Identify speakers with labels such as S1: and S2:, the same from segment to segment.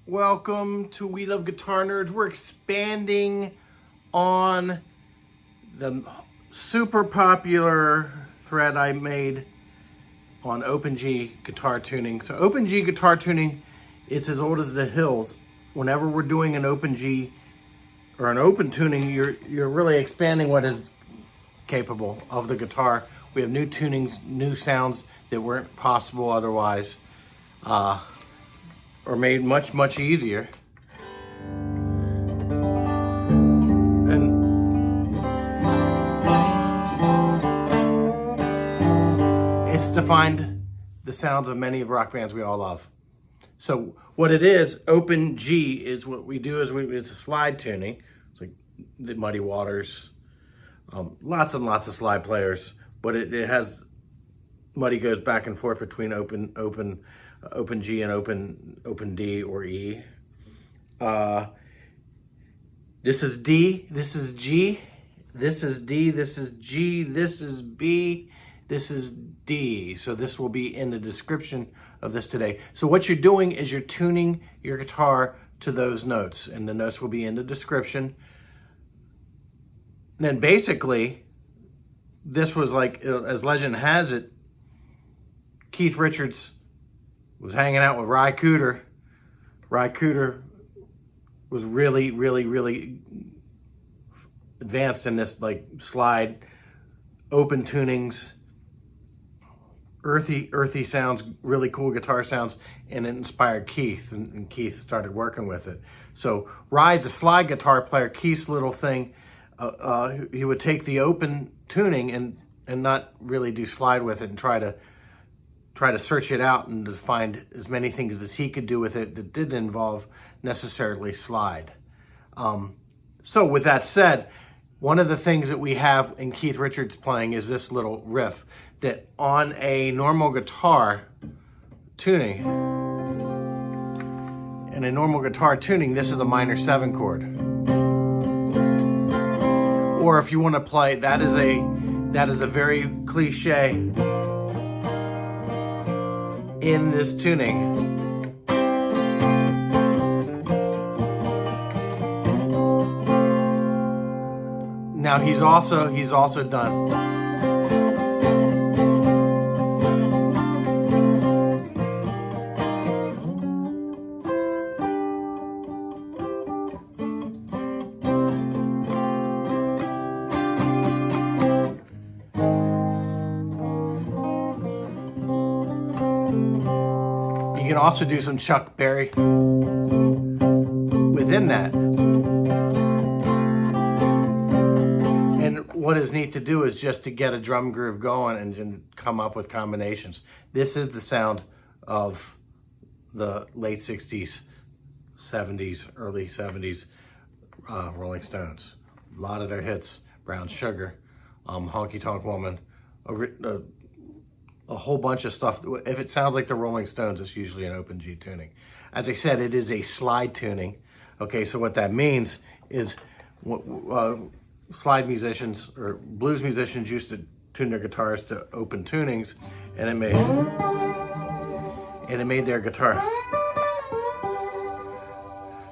S1: Welcome to We Love Guitar Nerds. We're expanding on the super popular thread I made on Open G guitar tuning. So Open G guitar tuning, it's as old as the hills. Whenever we're doing an Open G or an open tuning, you're really expanding what is capable of the guitar. We have new tunings, new sounds that weren't possible otherwise. Or made much, much easier. And it's to find the sounds of many of rock bands we all love. So what it is, Open G is what we do is it's a slide tuning. It's like the Muddy Waters, lots and lots of slide players, but it has, Muddy goes back and forth between open G and open D or E. This is D, this is G, this is D, this is G, this is B, this is D. So this will be in the description of this today. So what you're doing is you're tuning your guitar to those notes, and the notes will be in the description. And then basically, this was like, as legend has it, Keith Richards was hanging out with Cooder. Cooder was really, really, really advanced in this like slide, open tunings, earthy sounds, really cool guitar sounds, and it inspired Keith, and Keith started working with it. So Rye's a slide guitar player. Keith's little thing, he would take the open tuning and not really do slide with it and try to search it out and to find as many things as he could do with it that didn't involve necessarily slide. So with that said, one of the things that we have in Keith Richards playing is this little riff that on a normal guitar tuning, in a normal guitar tuning, this is a minor 7 chord. Or if you want to play, that is a very cliche in this tuning. Now he's also done You can also do some Chuck Berry within that. And what is neat to do is just to get a drum groove going and come up with combinations. This is the sound of the late 60s, 70s, early 70s Rolling Stones. A lot of their hits, Brown Sugar, Honky Tonk Woman, a whole bunch of stuff. If it sounds like the Rolling Stones, it's usually an open G tuning. As I said, it is a slide tuning. Okay, so what that means is slide musicians or blues musicians used to tune their guitars to open tunings, and it made their guitar.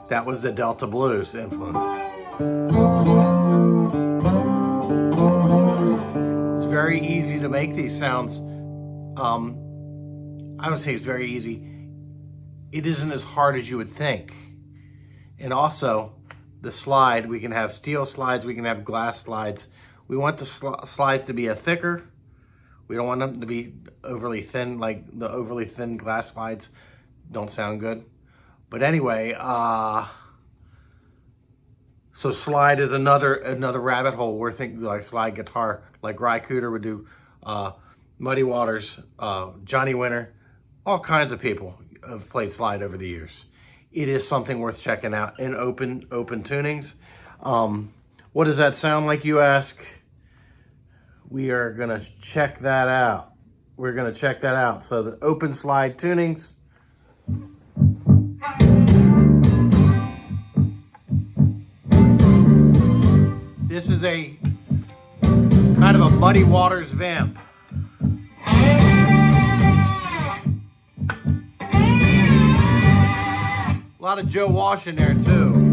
S1: That was the Delta Blues influence. It's very easy to make these sounds. I would say it's very easy. It isn't as hard as you would think. And also, the slide, we can have steel slides, we can have glass slides. We want the slides to be thicker. We don't want them to be overly thin, like the overly thin glass slides don't sound good. But anyway, so slide is another rabbit hole. We're thinking like slide guitar, like Cooder would do, Muddy Waters, Johnny Winter, all kinds of people have played slide over the years. It is something worth checking out in open tunings. What does that sound like, you ask? we are gonna check that out. We're gonna check that out. So the open slide tunings. This is a kind of a Muddy Waters vamp. A lot of Joe Walsh in there too.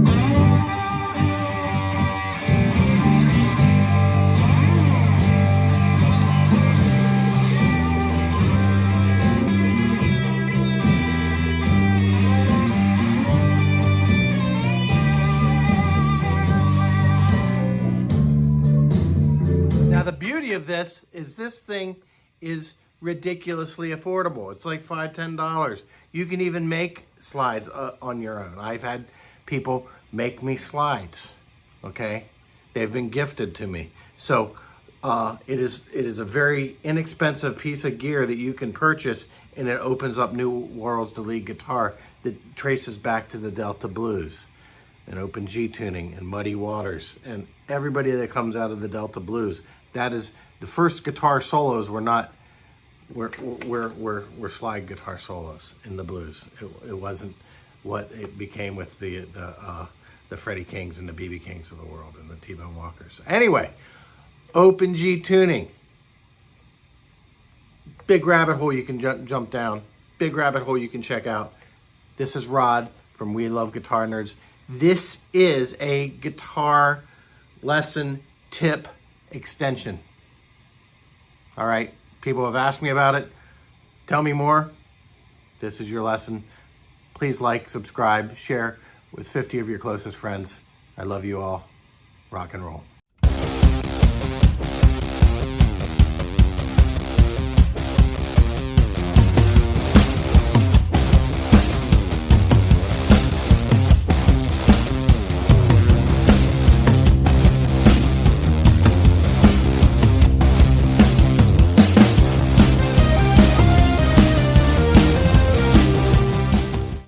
S1: Now the beauty of this thing is ridiculously affordable. It's like $5, $10. You can even make slides on your own. I've had people make me slides, okay? They've been gifted to me. So it is a very inexpensive piece of gear that you can purchase, and it opens up new worlds to lead guitar that traces back to the Delta Blues and open G tuning and Muddy Waters and everybody that comes out of the Delta Blues. That is, the first guitar solos were not, were slide guitar solos in the blues. It wasn't what it became with the Freddie Kings and the B.B. Kings of the world and the T-Bone Walkers. Anyway, open G tuning. Big rabbit hole you can jump down. Big rabbit hole you can check out. This is Rod from We Love Guitar Nerds. This is a guitar lesson tip extension. All right, people have asked me about it. Tell me more. This is your lesson. Please like, subscribe, share with 50 of your closest friends. I love you all. Rock and roll.